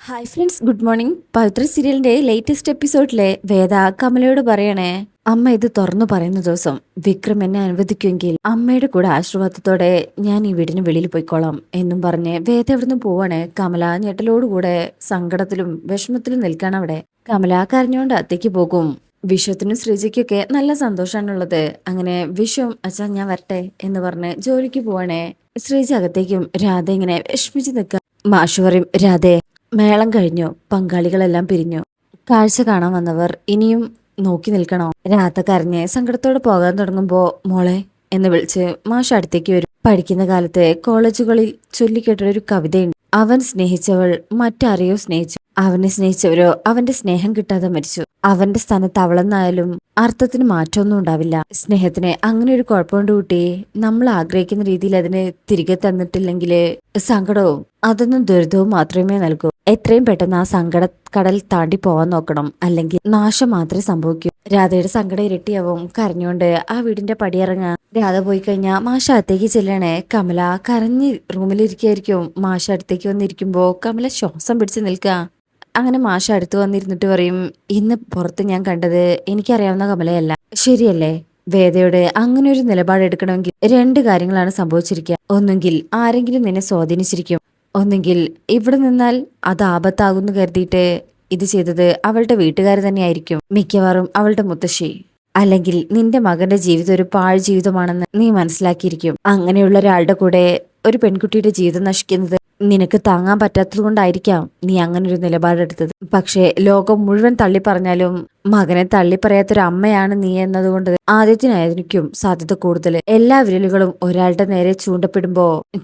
Hi friends, good morning. Pavithra സീരിയലിന്റെ latest എപ്പിസോഡിലെ വേദ കമലയോട് പറയണേ, അമ്മ ഇത് തുറന്നു പറയുന്ന ദിവസം വിക്രം എന്നെ അനുവദിക്കുമെങ്കിൽ അമ്മയുടെ കൂടെ ആശീർവാദത്തോടെ ഞാൻ ഈ വീടിന് വെളിയിൽ പോയിക്കോളാം എന്നും പറഞ്ഞ് വേദ എവിടുന്ന് പോവാണ്. കമല ഞെട്ടലോടുകൂടെ സങ്കടത്തിലും വിഷമത്തിലും നിൽക്കാണ് അവിടെ. കമല കരഞ്ഞുകൊണ്ട് അത്തേക്ക് പോകും. വിശ്വത്തിനും ശ്രീജയ്ക്കൊക്കെ നല്ല സന്തോഷമാണുള്ളത്. അങ്ങനെ വിശ്വം അച്ഛാ ഞാൻ വരട്ടെ എന്ന് പറഞ്ഞ് ജോലിക്ക് പോവാണേ. ശ്രീജ അകത്തേക്കും രാധ ഇങ്ങനെ വിഷമിച്ച് നിൽക്കുക. മാഷു പറയും, രാധേ മേളം കഴിഞ്ഞു, പങ്കാളികളെല്ലാം പിരിഞ്ഞു, കാഴ്ച കാണാൻ വന്നവർ ഇനിയും നോക്കി നിൽക്കണോ? രാധ കരഞ്ഞ് സങ്കടത്തോടെ പോകാൻ തുടങ്ങുമ്പോ മോളെ എന്ന് വിളിച്ച് മാഷ് അടുത്തേക്ക് വരും. പഠിക്കുന്ന കാലത്ത് കോളേജുകളിൽ ചൊല്ലിക്കേട്ടൊരു കവിതയുണ്ട്. അവൻ സ്നേഹിച്ചവൾ മറ്റാരെയോ സ്നേഹിച്ചു, അവനെ സ്നേഹിച്ചവരോ അവന്റെ സ്നേഹം കിട്ടാതെ മരിച്ചു. അവന്റെ സ്ഥാനത്ത് അവളെന്നായാലും അർത്ഥത്തിന് മാറ്റമൊന്നും ഉണ്ടാവില്ല. സ്നേഹത്തിന് അങ്ങനെ ഒരു കുഴപ്പമുണ്ട് കുട്ടി. നമ്മൾ ആഗ്രഹിക്കുന്ന രീതിയിൽ അതിന് തിരികെ തന്നിട്ടില്ലെങ്കിൽ സങ്കടവും അതൊന്നും ദുരിതവും മാത്രമേ നൽകൂ. എത്രയും പെട്ടെന്ന് ആ സങ്കട കടൽ താണ്ടി പോവാൻ നോക്കണം, അല്ലെങ്കിൽ നാശം മാത്രമേ സംഭവിക്കൂ. രാധയുടെ സങ്കടം ഇരട്ടിയാവും. കരഞ്ഞുകൊണ്ട് ആ വീടിന്റെ പടിയിറങ്ങാ. രാധ പോയി കഴിഞ്ഞാൽ മാഷ അടുത്തേക്ക് ചെല്ലണേ. കമല കരഞ്ഞ് റൂമിലിരിക്കായിരിക്കും. മാഷ അടുത്തേക്ക് വന്നിരിക്കുമ്പോ കമല ശ്വാസം പിടിച്ച് നിൽക്കുക. അങ്ങനെ മാഷ അടുത്ത് വന്നിരുന്നിട്ട് പറയും, ഇന്ന് പുറത്ത് ഞാൻ കണ്ടത് എനിക്കറിയാവുന്ന കമലയല്ല, ശരിയല്ലേ? വേദയോട് അങ്ങനെ ഒരു നിലപാടെടുക്കണമെങ്കിൽ രണ്ട് കാര്യങ്ങളാണ് സംഭവിച്ചിരിക്കുക. ഒന്നുകിൽ ആരെങ്കിലും നിന്നെ സ്വാധീനിച്ചിരിക്കും, ഒന്നെങ്കിൽ ഇവിടെ നിന്നാൽ അത് ആപത്താകുന്നു കരുതിയിട്ട് ഇത് ചെയ്തത് അവളുടെ വീട്ടുകാർ തന്നെയായിരിക്കും, മിക്കവാറും അവളുടെ മുത്തശ്ശി. അല്ലെങ്കിൽ നിന്റെ മകന്റെ ജീവിതം ഒരു പാഴ് ജീവിതമാണെന്ന് നീ മനസ്സിലാക്കിയിരിക്കും. അങ്ങനെയുള്ള ഒരാളുടെ കൂടെ ഒരു പെൺകുട്ടിയുടെ ജീവിതം നശിക്കുന്നത് നിനക്ക് താങ്ങാൻ പറ്റാത്തത് കൊണ്ടായിരിക്കാം നീ അങ്ങനെ ഒരു നിലപാടെടുത്തത്. പക്ഷേ ലോകം മുഴുവൻ തള്ളി പറഞ്ഞാലും മകനെ തള്ളിപ്പറയാത്തൊരു അമ്മയാണ് നീ എന്നതുകൊണ്ട് ആദ്യത്തിനായിരിക്കും സാധ്യത കൂടുതൽ. എല്ലാ വിരലുകളും ഒരാളുടെ നേരെ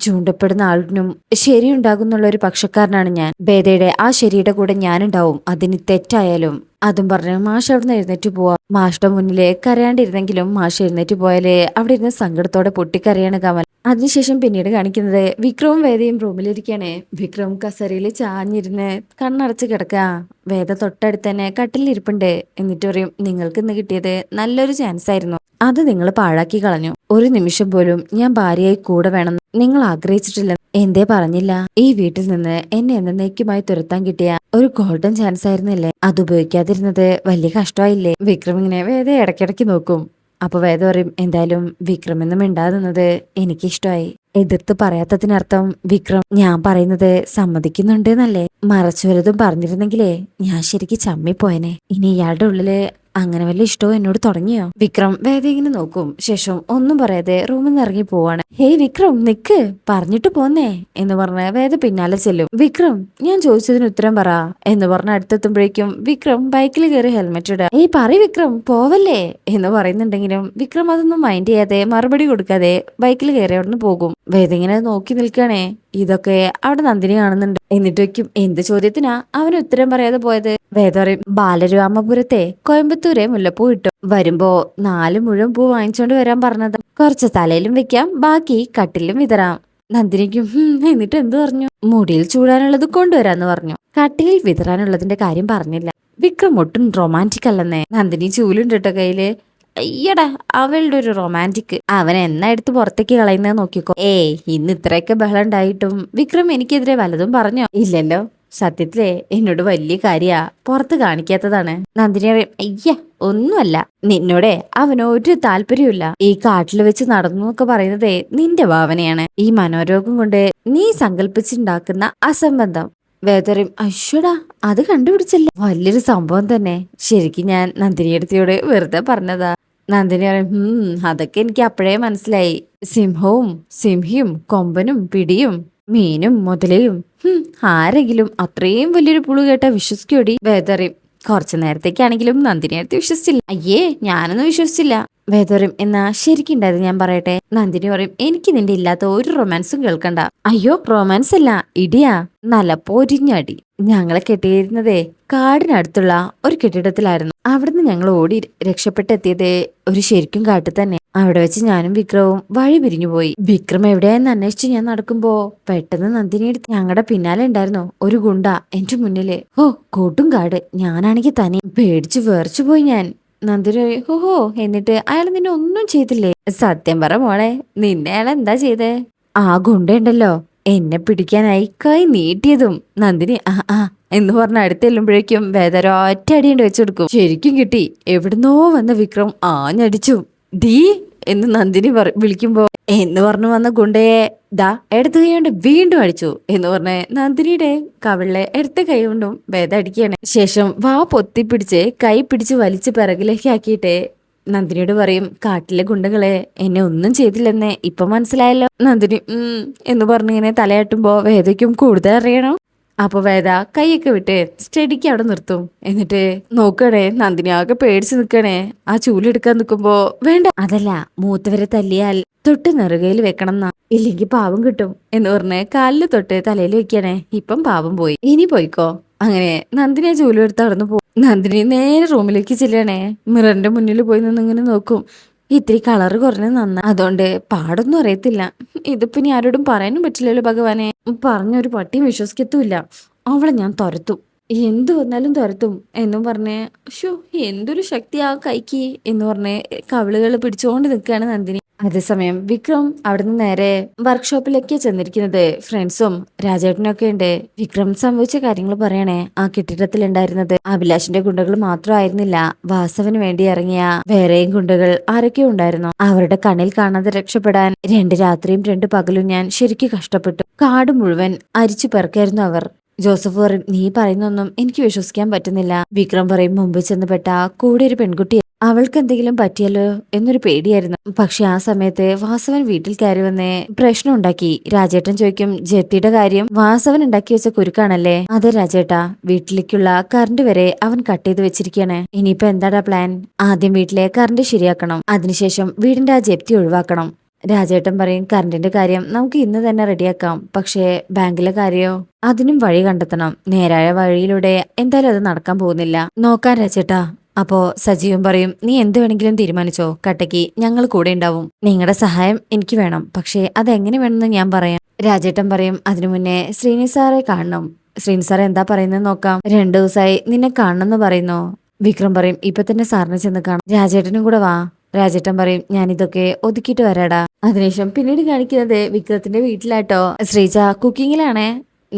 ചൂണ്ടപ്പെടുന്ന ആളിനും ശരിയുണ്ടാകുന്നുള്ള ഒരു പക്ഷക്കാരനാണ് ഞാൻ. ബേദയുടെ ആ ശരിയുടെ കൂടെ ഞാനുണ്ടാവും, അതിന് തെറ്റായാലും. അതും പറഞ്ഞ് മാഷ് അവിടുന്ന് എഴുന്നേറ്റ് പോവാ. മാഷിന്റെ മുന്നില് കരയാണ്ടിരുന്നെങ്കിലും മാഷ് എഴുന്നേറ്റ് പോയാല് അവിടെ ഇരുന്ന് സങ്കടത്തോടെ പൊട്ടിക്കരയാണ് കമൽ. അതിനുശേഷം പിന്നീട് കാണിക്കുന്നത് വിക്രവും വേദയും റൂമിലിരിക്കുകയാണ്. വിക്രം കസേരയിൽ ചാഞ്ഞിരുന്ന് കണ്ണടച്ച് കിടക്കുക. വേദ തൊട്ടടുത്ത് തന്നെ കട്ടിലിരിപ്പുണ്ട്. എന്നിട്ട് പറയും, നിങ്ങൾക്ക് ഇന്ന് കിട്ടിയത് നല്ലൊരു ചാൻസ് ആയിരുന്നു, അത് നിങ്ങൾ പാഴാക്കി കളഞ്ഞു. ഒരു നിമിഷം പോലും ഞാൻ ഭാര്യയായി കൂടെ വേണം നിങ്ങൾ ആഗ്രഹിച്ചിട്ടില്ല. എന്തേ പറഞ്ഞില്ല? ഈ വീട്ടിൽ നിന്ന് എന്നെ എന്നേക്കുമായി തുരത്താൻ കിട്ടിയ ഒരു ഗോൾഡൻ ചാൻസ് ആയിരുന്നില്ലേ? അത് ഉപയോഗിക്കാതിരുന്നത് വലിയ കഷ്ടമായില്ലേ? വിക്രം ഇങ്ങനെ വേദ ഇടയ്ക്കിടയ്ക്ക് നോക്കും. അപ്പൊ വേദ പറയും, എന്തായാലും വിക്രം എന്നും മിണ്ടാകുന്നത് എനിക്കിഷ്ടമായി. എതിർത്ത് പറയാത്തതിനർത്ഥം വിക്രം ഞാൻ പറയുന്നത് സമ്മതിക്കുന്നുണ്ട് എന്നല്ലേ? മറച്ചു വലുതും പറഞ്ഞിരുന്നെങ്കിലേ ഞാൻ ശരിക്കും ചമ്മിപ്പോയനെ. ഇനി ഇയാളുടെ ഉള്ളില് അങ്ങനെ വല്ല ഇഷ്ടവും എന്നോട് തുടങ്ങിയോ? വിക്രം വേദ ഇങ്ങനെ നോക്കും. ശേഷം ഒന്നും പറയാതെ റൂമിൽ നിന്ന് ഇറങ്ങി പോവാണ്. ഹേയ് വിക്രം, നിക്ക്, പറഞ്ഞിട്ട് പോന്നേ എന്ന് പറഞ്ഞ വേദ പിന്നാലെ ചെല്ലും. വിക്രം, ഞാൻ ചോദിച്ചതിന് ഉത്തരം പറ എന്ന് പറഞ്ഞ അടുത്തെത്തുമ്പോഴേക്കും വിക്രം ബൈക്കിൽ കയറി ഹെൽമെറ്റ് ഇടുക. ഏയ് പറ വിക്രം, പോവല്ലേ എന്ന് പറയുന്നുണ്ടെങ്കിലും വിക്രം അതൊന്നും മൈൻഡ് ചെയ്യാതെ മറുപടി കൊടുക്കാതെ ബൈക്കിൽ കയറി അവിടുന്ന് പോകും. വേദ ഇങ്ങനെ നോക്കി നിൽക്കണേ. ഇതൊക്കെ അവിടെ നന്ദിനി കാണുന്നുണ്ട്. എന്നിട്ട് വയ്ക്കും, എന്ത് ചോദ്യത്തിനാ അവന് ഉത്തരം പറയാതെ പോയത്? വേദ പറയും, ബാലരാമപുരത്തെ കോയമ്പത്തൂരെ മുല്ലപ്പൂ ഇട്ടു, വരുമ്പോ 4 മുഴം പൂ വാങ്ങിച്ചോണ്ട് വരാൻ പറഞ്ഞത്. കുറച്ച് തലയിലും വെക്കാം, ബാക്കി കട്ടിലും വിതറാം. നന്ദിനിക്കും എന്നിട്ട് എന്തു പറഞ്ഞു? മുടിയിൽ ചൂടാനുള്ളത് കൊണ്ടുവരാന്ന് പറഞ്ഞു, കട്ടിലിൽ വിതറാനുള്ളതിന്റെ കാര്യം പറഞ്ഞില്ല. വിക്രം ഒട്ടും റൊമാൻറ്റിക് അല്ലെന്നേ. നന്ദിനി ചൂലുണ്ട് കേട്ടോ കയ്യില്. അയ്യടാ, അവളുടെ ഒരു റൊമാൻറ്റിക്. അവൻ എന്നാ എടുത്ത് പുറത്തേക്ക് കളയുന്നത് നോക്കിക്കോ. ഇന്ന് ഇത്രയൊക്കെ ബഹളം ഉണ്ടായിട്ടും വിക്രം എനിക്കെതിരെ വല്ലതും പറഞ്ഞോ? ഇല്ലല്ലോ. സത്യത്തിലേ എന്നോട് വലിയ കാര്യാ, പുറത്ത് കാണിക്കാത്തതാണ്. നന്ദിനി അറിയാം, അയ്യ ഒന്നുമല്ല, നിന്നോടെ അവനൊരു താല്പര്യമില്ല. ഈ കാട്ടിൽ വെച്ച് നടന്നു എന്നൊക്കെ പറയുന്നതേ നിന്റെ ഭാവനയാണ്. ഈ മനോരോഗം കൊണ്ട് നീ സങ്കല്പിച്ചുണ്ടാക്കുന്ന അസംബന്ധം. വേദറിയും, അശ്വടാ അത് കണ്ടുപിടിച്ചല്ലേ, വലിയൊരു സംഭവം തന്നെ. ശരിക്കും ഞാൻ നന്ദിനിയടുത്തിയോട് വെറുതെ പറഞ്ഞതാ. നന്ദിനി പറയും, അതൊക്കെ എനിക്ക് അപ്പോഴേ മനസ്സിലായി. സിംഹവും സിംഹിയും കൊമ്പനും പിടിയും മീനും മുതലയും ആരെങ്കിലും അത്രയും വലിയൊരു പുളു കേട്ടാ വിശ്വസിക്കോടി? വേദറിയും, കുറച്ചു നേരത്തേക്കാണെങ്കിലും നന്ദിനിയടുത്ത് വിശ്വസിച്ചില്ല. അയ്യേ ഞാനൊന്നും വിശ്വസിച്ചില്ല. വേദറിയും, എന്നാ ശരിക്കുണ്ടായത് ഞാൻ പറയട്ടെ? നന്ദിനി പറയും, എനിക്ക് നിന്റെ ഇല്ലാത്ത ഒരു റൊമാൻസും കേൾക്കണ്ട. അയ്യോ റൊമാൻസ് അല്ല, ഇടിയാ, നല്ല പൊരിഞ്ഞടി. ഞങ്ങളെ കെട്ടിയിരുന്നതേ കാടിനടുത്തുള്ള ഒരു കെട്ടിടത്തിലായിരുന്നു. അവിടുന്ന് ഞങ്ങൾ ഓടി രക്ഷപ്പെട്ടെത്തിയത് ഒരു ശരിക്കും കാട്ടിൽ തന്നെ. അവിടെ വെച്ച് ഞാനും വിക്രവും വഴി പിരിഞ്ഞു പോയി. വിക്രം എവിടെയാന്ന് അന്വേഷിച്ച് ഞാൻ നടക്കുമ്പോ പെട്ടെന്ന് നന്ദിനി ഞങ്ങളുടെ പിന്നാലെ ഉണ്ടായിരുന്നു ഒരു ഗുണ്ട എന്റെ മുന്നില്. കൂട്ടും കാട്. ഞാനാണെങ്കിൽ തനി പേടിച്ചു വേർച്ചു പോയി ഞാൻ. നന്ദിനി, ഓഹോ, എന്നിട്ട് അയാൾ നിന്നെ ഒന്നും ചെയ്തില്ലേ? സത്യം പറ മോളെ, നിന്നെ അയാൾ എന്താ ചെയ്തേ? ആ ഗുണ്ടയുണ്ടല്ലോ എന്നെ പിടിക്കാനായി കൈ നീട്ടിയതും. നന്ദിനി, എന്ന് പറഞ്ഞ അടുത്തെല്ലുമ്പോഴേക്കും വേദ ഒറ്റ അടിയുണ്ട് വെച്ചെടുക്കും. ശരിക്കും കിട്ടി. എവിടുന്നോ വന്ന വിക്രം ആഞ്ഞടിച്ചു. ഡീ എന്ന് നന്ദിനി വിളിക്കുമ്പോ എന്ന് പറഞ്ഞു വന്ന ഗുണ്ടയെ ദാ എടുത്ത കൈ കൊണ്ട് വീണ്ടും അടിച്ചു എന്ന് പറഞ്ഞ നന്ദിനിയുടെ കവിളിലെ എടുത്ത കൈ കൊണ്ടും വേദ അടിക്കുകയാണ്. ശേഷം വാ പൊത്തിപ്പിടിച്ച് കൈ പിടിച്ച് വലിച്ച് പിറകിലേക്ക് ആക്കിയിട്ട് നന്ദിനിയോട് പറയും, കാട്ടിലെ ഗുണ്ടകളെ എന്നെ ഒന്നും ചെയ്തില്ലെന്നേ ഇപ്പൊ മനസ്സിലായല്ലോ. നന്ദിനി എന്ന് പറഞ്ഞിങ്ങനെ തലയാട്ടുമ്പോ വേദയ്ക്കും കൂടുതൽ അറിയണം. അപ്പൊ വേദ കൈയൊക്കെ വിട്ട് സ്റ്റഡിക്ക് അവിടെ നിർത്തും. എന്നിട്ട് നോക്കണേ നന്ദിനി ആകെ പേടിച്ച് നിക്കണേ. ആ ചൂലെടുക്കാൻ നിൽക്കുമ്പോ വേണ്ട, അതല്ല മൂത്തവരെ തല്ലിയാൽ തൊട്ട് നെറുകയിൽ വെക്കണം എന്നാ, ഇല്ലെങ്കിൽ പാവം കിട്ടും എന്ന് പറഞ്ഞ് കാലില് തൊട്ട് തലയിൽ വെക്കണേ. ഇപ്പം പാവം പോയി, ഇനി പോയിക്കോ. അങ്ങനെ നന്ദിനി ആ ചൂലെടുത്ത് നടന്നു പോകും. നന്ദിനി നേരെ റൂമിലേക്ക് ചെല്ലണേ. മിററിന്റെ മുന്നിൽ പോയി നിന്ന് ഇങ്ങനെ നോക്കും. ഇത്തിരി കളറ് കുറഞ്ഞ് നന്ന, അതുകൊണ്ട് പാടൊന്നും അറിയത്തില്ല. ഇതിപ്പോ ഇനി ആരോടും പറയാനും പറ്റില്ലല്ലോ ഭഗവാനെ. പറഞ്ഞൊരു പട്ടിയും വിശ്വസിക്കത്തുമില്ല. അവളെ ഞാൻ തുരത്തും, എന്തു വന്നാലും തുരത്തും എന്നും പറഞ്ഞ് ഷോ എന്തൊരു ശക്തി ആ കൈക്ക് എന്ന് പറഞ്ഞ് കവിളുകൾ പിടിച്ചുകൊണ്ട് നിൽക്കുകയാണ് നന്ദിനി. അതേസമയം വിക്രം അവിടുന്ന് നേരെ വർക്ക്ഷോപ്പിലേക്ക് ചെന്നിരിക്കുന്നത്. ഫ്രണ്ട്സും രാജേട്ടനൊക്കെ ഉണ്ട്. വിക്രം സംഭവിച്ച കാര്യങ്ങൾ പറയണേ. ആ കെട്ടിടത്തിലുണ്ടായിരുന്നത് അഭിലാഷിന്റെ ഗുണ്ടകൾ മാത്രമായിരുന്നില്ല, വാസവന് വേണ്ടി ഇറങ്ങിയ വേറെയും ഗുണ്ടകൾ ആരൊക്കെയോ ഉണ്ടായിരുന്നു. അവരുടെ കണ്ണിൽ കാണാതെ രക്ഷപ്പെടാൻ 2 രാത്രിയും 2 പകലും ഞാൻ ശരിക്കും കഷ്ടപ്പെട്ടു. കാട് മുഴുവൻ അരിച്ചു പെറുക്കായിരുന്നു അവർ. ജോസഫ് പറയും, നീ പറയുന്നൊന്നും എനിക്ക് വിശ്വസിക്കാൻ പറ്റുന്നില്ല. വിക്രം പറയും, മുമ്പ് ചെന്നപ്പെട്ട കൂടെ ഒരു പെൺകുട്ടി, അവൾക്ക് എന്തെങ്കിലും പറ്റിയല്ലോ എന്നൊരു പേടിയായിരുന്നു. പക്ഷെ ആ സമയത്ത് വാസവൻ വീട്ടിൽ കയറി വന്ന് പ്രശ്നം ഉണ്ടാക്കി. രാജേട്ടൻ ചോദിക്കും, ജെത്തിയുടെ കാര്യം വാസവൻ ഉണ്ടാക്കി വെച്ച കുരുക്കാണല്ലേ? അതെ രാജേട്ടാ, വീട്ടിലേക്കുള്ള കറണ്ട് വരെ അവൻ കട്ട് ചെയ്ത് വെച്ചിരിക്കുകയാണ്. ഇനിയിപ്പോ എന്താടാ പ്ലാൻ? ആദ്യം വീട്ടിലെ കറണ്ട് ശരിയാക്കണം, അതിനുശേഷം വീടിന്റെ ആ ജപ്തി ഒഴിവാക്കണം. രാജേട്ടൻ പറയും, കറണ്ടിന്റെ കാര്യം നമുക്ക് ഇന്ന് തന്നെ റെഡിയാക്കാം, പക്ഷേ ബാങ്കിലെ കാര്യമോ? അതിനും വഴി കണ്ടെത്തണം. നേരായ വഴിയിലൂടെ എന്തായാലും അത് നടക്കാൻ പോകുന്നില്ല. നോക്കാൻ രാജേട്ടാ. അപ്പോ സജീവൻ പറയും, നീ എന്ത് വേണമെങ്കിലും തീരുമാനിച്ചോ, കട്ടയ്ക്ക് ഞങ്ങൾ കൂടെ ഉണ്ടാവും. നിങ്ങളുടെ സഹായം എനിക്ക് വേണം, പക്ഷേ അതെങ്ങനെ വേണമെന്ന് ഞാൻ പറയാം. രാജേട്ടൻ പറയും, അതിനു മുന്നേ ശ്രീനി സാറെ കാണണം. ശ്രീനി സാറെ എന്താ പറയുന്നത് നോക്കാം. 2 ദിവസമായി നിന്നെ കാണണമെന്ന് പറയുന്നു. വിക്രം പറയും, ഇപ്പൊ തന്നെ സാറിനെ ചെന്ന് കാണാം, രാജേട്ടനും കൂടെ വാ. രാജേട്ടൻ പറയും, ഞാനിതൊക്കെ ഒതുക്കിയിട്ട് വരാടാ. അതിനുശേഷം പിന്നീട് കാണിക്കുന്നത് വിക്രത്തിന്റെ വീട്ടിലാട്ടോ. ശ്രീജ കുക്കിങ്ങിലാണേ.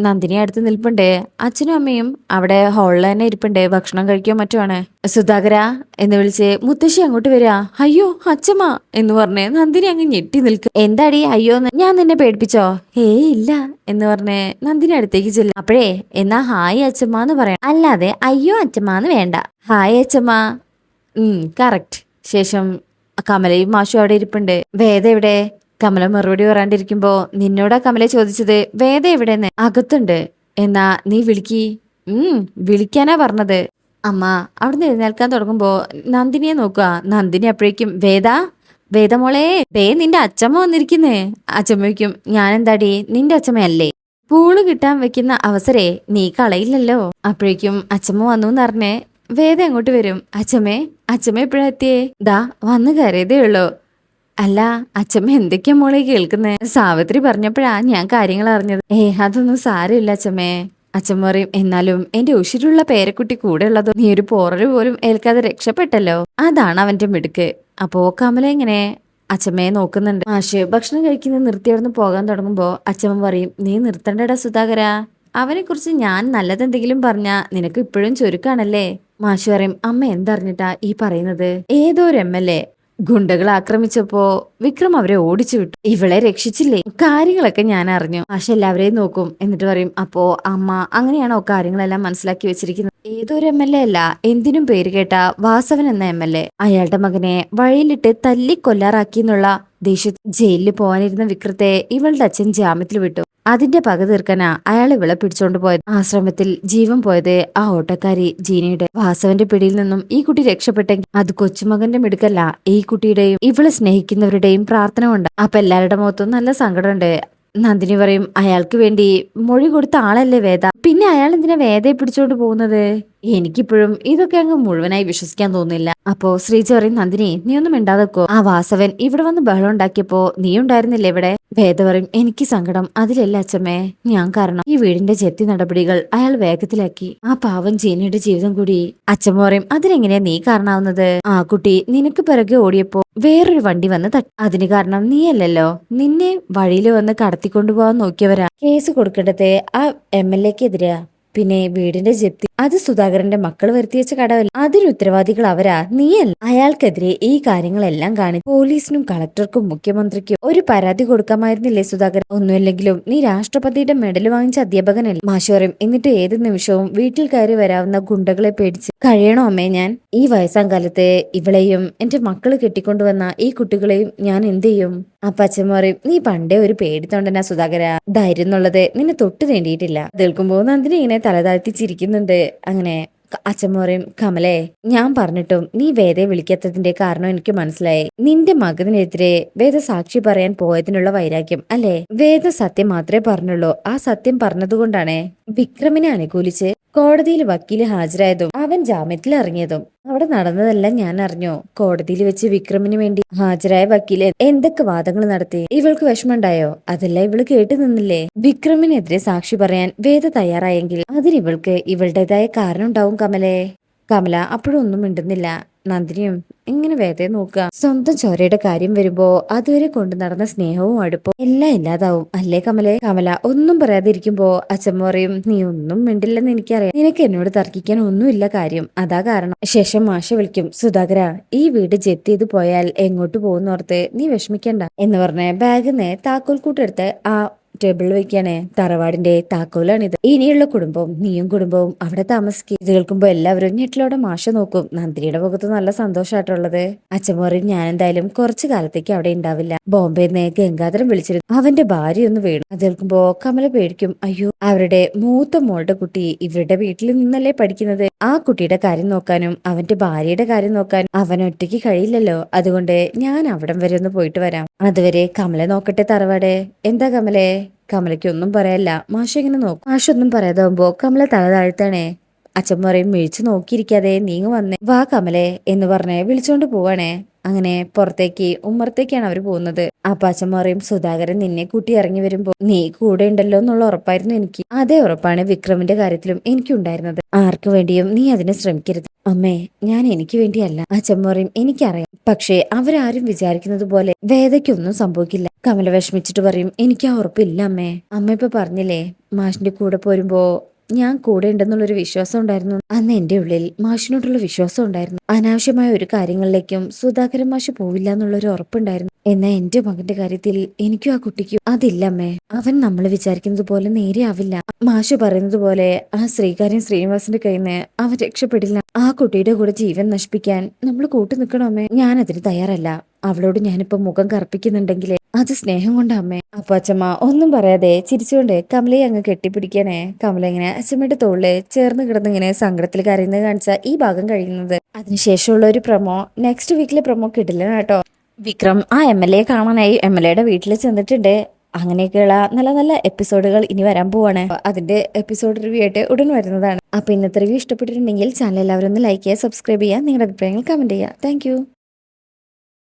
നന്ദിനി അടുത്ത് നിൽപ്പുണ്ട്. അച്ഛനും അമ്മയും അവിടെ ഹാളിൽ തന്നെ ഇരിപ്പുണ്ട്, ഭക്ഷണം കഴിക്കാൻ മറ്റുമാണ്. സുധാകര എന്ന് വിളിച്ച് മുത്തശ്ശി അങ്ങോട്ട് വരിക. അയ്യോ അച്ഛമ്മ എന്ന് പറഞ്ഞ് നന്ദിനി അങ്ങ് ഞെട്ടി നിൽക്കും. എന്താടി അയ്യോന്ന്, ഞാൻ നിന്നെ പേടിപ്പിച്ചോ? ഇല്ല എന്ന് പറഞ്ഞ് നന്ദിനി അടുത്തേക്ക് ചെല്ലും. അപ്പോഴേ എന്നാ ഹായ് അച്ഛമ്മ എന്ന് പറയണം, അല്ലാതെ അയ്യോ അച്ഛമ്മ എന്ന് വേണ്ട. ഹായ് അച്ഛമ്മ. കറക്റ്റ്. ശേഷം കമലയും മാഷും അവിടെ ഇരിപ്പുണ്ട്. വേദ എവിടെ? കമല മറുപടി പറയാണ്ടിരിക്കുമ്പോ, നിന്നോടാ കമല ചോദിച്ചത് വേദ എവിടെന്ന്? അകത്തുണ്ട്. എന്നാ നീ വിളിക്കാനാ പറഞ്ഞത്. അമ്മ അവിടുന്ന് എഴുന്നേൽക്കാൻ തുടങ്ങുമ്പോ നന്ദിനിയെ നോക്കുക. നന്ദിനി അപ്പോഴേക്കും, വേദ മോളെ, നിന്റെ അച്ഛമ്മ വന്നിരിക്കുന്നേ. അച്ഛമ്മയ്ക്കും, ഞാനെന്താടി നിന്റെ അച്ഛമ്മയല്ലേ? പൂള് കിട്ടാൻ വെക്കുന്ന അവസരേ നീ കളയില്ലല്ലോ. അപ്പോഴേക്കും അച്ഛമ്മ വന്നു എന്നറിഞ്ഞേ വേദ അങ്ങോട്ട് വരും. അച്ഛമ്മ എപ്പോഴാ എത്തിയേ? ദാ വന്നു കയറിയതേ ഉള്ളൂ. അല്ല അച്ഛമ്മ എന്തൊക്കെയാ മോളെ കേൾക്കുന്നേ? സാവിത്രി പറഞ്ഞപ്പോഴാ ഞാൻ കാര്യങ്ങൾ അറിഞ്ഞത്. അതൊന്നും സാരമില്ല അച്ഛമ്മേ. അച്ഛമ്മ പറയും, എന്നാലും എന്റെ ഉഷിരുള്ള പേരക്കുട്ടി കൂടെ ഉള്ളതോ, നീ ഒരു പോറല് പോലും ഏൽക്കാതെ രക്ഷപ്പെട്ടല്ലോ, അതാണ് അവന്റെ മിടുക്ക്. അപ്പോ കമല എങ്ങനെ അച്ഛമ്മയെ നോക്കുന്നുണ്ട്. മാഷ് ഭക്ഷണം കഴിക്കുന്നത് നിർത്തി അവിടുന്ന് പോകാൻ തുടങ്ങുമ്പോ അച്ഛമ്മ പറയും, നീ നിർത്തണ്ടടാ സുധാകര, അവനെ കുറിച്ച് ഞാൻ നല്ലതെന്തെങ്കിലും പറഞ്ഞാ നിനക്ക് ഇപ്പോഴും ചുരുക്കാണല്ലേ. മാഷ് പറയും, അമ്മ എന്തറിഞ്ഞിട്ടാ ഈ പറയുന്നത്? ഏതോ ഒരു MLA ഗുണ്ടകൾ ആക്രമിച്ചപ്പോ വിക്രം അവരെ ഓടിച്ചു വിട്ടു, ഇവളെ രക്ഷിച്ചില്ലേ? കാര്യങ്ങളൊക്കെ ഞാൻ അറിഞ്ഞു. മാഷ് എല്ലാവരെയും നോക്കും. എന്നിട്ട് പറയും, അപ്പോ അമ്മ അങ്ങനെയാണോ കാര്യങ്ങളെല്ലാം മനസ്സിലാക്കി വെച്ചിരിക്കുന്നത്? ഏതോ ഒരു MLA അല്ല, എന്തിനും പേര് കേട്ട വാസവൻ എന്ന MLA. അയാളുടെ മകനെ വഴിയിലിട്ട് തല്ലിക്കൊല്ലാറാക്കി എന്നുള്ള ദേഷ്യത്തിൽ ജയിലിൽ പോകാനിരുന്ന വിക്രത്തെ ഇവളുടെ അച്ഛൻ ജാമ്യത്തിൽ വിട്ടു. അതിന്റെ പക തീർക്കാനാ അയാൾ ഇവളെ പിടിച്ചോണ്ട് പോയത്. ആശ്രമത്തിൽ ജീവൻ പോയത് ആ ഓട്ടക്കാരി ജീനയുടെ. വാസവന്റെ പിടിയിൽ നിന്നും ഈ കുട്ടി രക്ഷപ്പെട്ടെങ്കിൽ അത് കൊച്ചുമകന്റെ മിടുക്കല്ല, ഈ കുട്ടിയുടെയും ഇവളെ സ്നേഹിക്കുന്നവരുടെയും പ്രാർത്ഥന കൊണ്ട്. അപ്പൊ എല്ലാവരുടെ മുഖത്തും നല്ല സങ്കടമുണ്ട്. നന്ദിനി പറയും, അയാൾക്ക് വേണ്ടി മൊഴി കൊടുത്ത ആളല്ലേ വേദ, പിന്നെ അയാൾ എന്തിനാ വേദയെ പിടിച്ചോണ്ട് പോകുന്നത്? എനിക്കിപ്പോഴും ഇതൊക്കെ അങ്ങ് മുഴുവനായി വിശ്വസിക്കാൻ തോന്നുന്നില്ല. അപ്പോ ശ്രീജ പറയും, നന്ദിനി നീ ഒന്നും മിണ്ടാതെക്കോ, ആ വാസവൻ ഇവിടെ വന്ന് ബഹളം ഉണ്ടാക്കിയപ്പോ നീ ഉണ്ടായിരുന്നില്ലേ ഇവിടെ? വേദ പറയും, എനിക്ക് സങ്കടം അതിലല്ല അച്ഛമ്മേ, ഞാൻ കാരണം. ഈ വീടിന്റെ ജപ്തി നടപടികൾ അയാൾ വേഗത്തിലാക്കി, ആ പാവം ജീനയുടെ ജീവിതം കൂടി. അച്ഛമ്മ പറയും, അതിനെങ്ങനെയാ നീ കാരണാവുന്നത്? ആ കുട്ടി നിനക്ക് പിറകെ ഓടിയപ്പോ വേറൊരു വണ്ടി വന്ന് തട്ടി, അതിന് കാരണം നീയല്ലല്ലോ. നിന്നെ വഴിയിൽ വന്ന് കടത്തിക്കൊണ്ടുപോകാൻ നോക്കിയവരാ. കേസ് കൊടുക്കേണ്ടത് ആ MLAക്കെതിരെയാ. പിന്നെ വീടിന്റെ ജപ്തി അത് സുധാകരന്റെ മക്കൾ വരുത്തി വെച്ച കടവല്ല. അതിന് ഉത്തരവാദികൾ അവരാ, നീയല്ല. അയാൾക്കെതിരെ ഈ കാര്യങ്ങളെല്ലാം കാണിച്ചു പോലീസിനും കളക്ടർക്കും മുഖ്യമന്ത്രിക്കും ഒരു പരാതി കൊടുക്കാമായിരുന്നില്ലേ സുധാകരൻ? ഒന്നുമില്ലെങ്കിലും നീ രാഷ്ട്രപതിയുടെ മെഡൽ വാങ്ങിച്ച അധ്യാപകനല്ലേ? മാഷ് പറയും, എന്നിട്ട് ഏത് നിമിഷവും വീട്ടിൽ കയറി വരാവുന്ന ഗുണ്ടകളെ പേടിച്ച് കഴിയണോ അമ്മേ ഞാൻ? ഈ വയസ്സാം കാലത്ത് ഇവളെയും എന്റെ മക്കള് കെട്ടിക്കൊണ്ടുവന്ന ഈ കുട്ടികളെയും ഞാൻ എന്ത് ചെയ്യും? അപ്പൊ അച്ഛൻ പറയും, നീ പണ്ടേ ഒരു പേടിത്തൊണ്ടനാ സുധാകര, ധൈര്യം എന്നുള്ളത് നിന്നെ തൊട്ട് നേടിയിട്ടില്ല. കേൾക്കുമ്പോ നന്ദിനി ഇങ്ങനെ തലതാഴ്ത്തി ചിരിക്കുന്നുണ്ട്. അങ്ങനെ അച്ഛൻ പറയും, കമലേ, ഞാൻ പറഞ്ഞിട്ടും നീ വേദയെ വിളിക്കാത്തതിന്റെ കാരണം എനിക്ക് മനസ്സിലായി. നിന്റെ മകനെതിരെ വേദ സാക്ഷി പറയാൻ പോയതിനുള്ള വൈരാഗ്യം അല്ലേ? വേദ സത്യം മാത്രമേ പറഞ്ഞുള്ളൂ. ആ സത്യം പറഞ്ഞതുകൊണ്ടാണ് വിക്രമിനെ അനുകൂലിച്ച് കോടതിയിൽ വക്കീല് ഹാജരായതും അവൻ ജാമ്യത്തിൽ ഇറങ്ങിയതും. അവിടെ നടന്നതെല്ലാം ഞാൻ അറിഞ്ഞു. കോടതിയിൽ വെച്ച് വിക്രമിന് വേണ്ടി ഹാജരായ വക്കീല് എന്തൊക്കെ വാദങ്ങൾ നടത്തി. ഇവൾക്ക് വിഷമമുണ്ടായോ? അതെല്ലാം ഇവള് കേട്ടു നിന്നില്ലേ? വിക്രമിനെതിരെ സാക്ഷി പറയാൻ വേദ തയ്യാറായെങ്കിൽ അതിന് ഇവൾക്ക് ഇവളുടേതായ കാരണം ഉണ്ടാവും കമലേ. കമല അപ്പോഴും ഒന്നും മിണ്ടുന്നില്ല. നന്ദിനിയും ഇങ്ങനെ വേദയെ നോക്കുക. സ്വന്തം ചോരയുടെ കാര്യം വരുമ്പോ അതുവരെ കൊണ്ടു നടന്ന സ്നേഹവും അടുപ്പവും എല്ലാം ഇല്ലാതാവും അല്ലേ കമലെ? കമല ഒന്നും പറയാതിരിക്കുമ്പോ അച്ഛൻ പറയും, നീ ഒന്നും മിണ്ടില്ലെന്ന് എനിക്കറിയാം. നിനക്ക് എന്നോട് തർക്കിക്കാൻ ഒന്നുമില്ല കാര്യം, അതാ കാരണം. ശേഷം മാഷ വിളിക്കും, സുധാകര, ഈ വീട് ജപ്തി ചെയ്ത് പോയാൽ എങ്ങോട്ട് പോകുന്നോർത്ത് നീ വിഷമിക്കണ്ട എന്ന് പറഞ്ഞ് ബാഗിന്ന് താക്കോൽ കൂട്ടെടുത്ത് ആ ടേബിളിൽ വെക്കാണ്. തറവാടിന്റെ താക്കോലാണിത്. ഇനിയുള്ള കുടുംബവും നീയും കുടുംബവും അവിടെ താമസിക്കും. ഇത് കേൾക്കുമ്പോ എല്ലാവരും ഞെട്ടിലോടെ മാഷ നോക്കും. നന്ദിനിയുടെ മുഖത്ത് നല്ല സന്തോഷമായിട്ടുള്ളത്. അച്ഛൻ പറയും, ഞാൻ എന്തായാലും കുറച്ചു കാലത്തേക്ക് അവിടെ ഉണ്ടാവില്ല. ബോംബെന്ന് ഗംഗാധരൻ വിളിച്ചിരുന്നു, അവന്റെ ഭാര്യ ഒന്ന് വീണു. അത് കേൾക്കുമ്പോ കമല പേടിക്കും. അയ്യോ, അവരുടെ മൂത്ത മോളുടെ കുട്ടി ഇവരുടെ വീട്ടിൽ നിന്നല്ലേ പഠിക്കുന്നത്. ആ കുട്ടിയുടെ കാര്യം നോക്കാനും അവന്റെ ഭാര്യയുടെ കാര്യം നോക്കാനും അവൻ ഒറ്റയ്ക്ക് കഴിയില്ലല്ലോ. അതുകൊണ്ട് ഞാൻ അവിടം വരെ ഒന്ന് പോയിട്ട് വരാം. അതുവരെ കമല നോക്കട്ടെ തറവാട്. എന്താ കമലേ? കമലയ്ക്ക് ഒന്നും പറയല്ല. മാഷ ഇങ്ങനെ നോക്കും. മാഷ ഒന്നും പറയാതാവുമ്പോ കമല തല താഴ്ത്താണേ. അച്ഛൻ പറയും, മിഴിച്ചു നോക്കിയിരിക്കാതെ നീങ്ങ വന്നേ, വാ കമലേ എന്ന് പറഞ്ഞ് വിളിച്ചോണ്ട് പോവാണേ. അങ്ങനെ പുറത്തേക്ക് ഉമ്മറത്തേക്കാണ് അവര് പോകുന്നത്. അപ്പൊ അച്ഛൻ പറയും, സുധാകരൻ നിന്നെ കൂട്ടി ഇറങ്ങി വരുമ്പോ നീ കൂടെ ഉണ്ടല്ലോ എന്നുള്ള ഉറപ്പായിരുന്നു എനിക്ക്. അതേ ഉറപ്പാണ് വിക്രമിന്റെ കാര്യത്തിലും എനിക്കുണ്ടായിരുന്നത്. ആർക്കു വേണ്ടിയും നീ അതിന് ശ്രമിക്കരുത് അമ്മേ. ഞാൻ എനിക്ക് വേണ്ടിയല്ല. അച്ഛൻ പറയും, എനിക്കറിയാം. പക്ഷേ അവരാരും വിചാരിക്കുന്നത് പോലെ വേദയ്ക്കൊന്നും സംഭവിക്കില്ല. കമല വിഷമിച്ചിട്ട് പറയും, എനിക്ക് ആ ഉറപ്പില്ല അമ്മേ. അമ്മ ഇപ്പൊ പറഞ്ഞില്ലേ മാഷിന്റെ കൂടെ പോരുമ്പോ ഞാൻ കൂടെ ഉണ്ടെന്നുള്ളൊരു വിശ്വാസം ഉണ്ടായിരുന്നു. അന്ന് എന്റെ ഉള്ളിൽ മാഷിനോടുള്ള വിശ്വാസം ഉണ്ടായിരുന്നു. അനാവശ്യമായ ഒരു കാര്യങ്ങളിലേക്കും സുധാകരൻ മാഷ് പോവില്ല എന്നുള്ളൊരു ഉറപ്പുണ്ടായിരുന്നു. എന്നാ എന്റെ മകന്റെ കാര്യത്തിൽ എനിക്കും ആ കുട്ടിക്കും അതില്ലമ്മേ. അവൻ നമ്മൾ വിചാരിക്കുന്നത് പോലെ നേരെ ആവില്ല. മാഷ് പറയുന്നത് പോലെ ആ ശ്രീകാര്യൻ ശ്രീനിവാസിന്റെ കയ്യിൽ നിന്ന് അവൻ രക്ഷപ്പെടില്ല. ആ കുട്ടിയുടെ കൂടെ ജീവൻ നശിപ്പിക്കാൻ നമ്മൾ കൂട്ടു നിൽക്കണോ അമ്മേ? ഞാൻ അതിന് തയ്യാറല്ല. അവളോട് ഞാനിപ്പോ മുഖം കറുപ്പിക്കുന്നുണ്ടെങ്കിലേ അത് സ്നേഹം കൊണ്ടാ അമ്മേ. അപ്പൊ അച്ഛമ്മ ഒന്നും പറയാതെ ചിരിച്ചുകൊണ്ട് കമലയെ അങ്ങ് കെട്ടിപ്പിടിക്കണേ. കമല ഇങ്ങനെ അച്ഛമ്മയുടെ തോളില് ചേർന്ന് കിടന്ന് ഇങ്ങനെ സങ്കടത്തിൽ കരയുന്നത് കാണിച്ച ഈ ഭാഗം കഴിയുന്നത്. അതിനുശേഷമുള്ള ഒരു പ്രൊമോ നെക്സ്റ്റ് വീക്കിലെ പ്രൊമോ കിട്ടില്ല കേട്ടോ. വിക്രം ആ MLA കാണാനായി MLAയുടെ വീട്ടിൽ ചെന്നിട്ടുണ്ട്. അങ്ങനെയൊക്കെയുള്ള നല്ല നല്ല എപ്പിസോഡുകൾ ഇനി വരാൻ പോവാണ്. അതിന്റെ എപ്പിസോഡ് റിവ്യൂ ആയിട്ട് ഉടൻ വരുന്നതാണ്. അപ്പൊ ഇന്നത്തെ റിവ്യൂ ഇഷ്ടപ്പെട്ടിട്ടുണ്ടെങ്കിൽ ചാനൽ എല്ലാവരും ഒന്ന് ലൈക്ക് ചെയ്യുക, സബ്സ്ക്രൈബ് ചെയ്യുക, നിങ്ങളുടെ അഭിപ്രായങ്ങൾ കമന്റ് ചെയ്യുക. താങ്ക്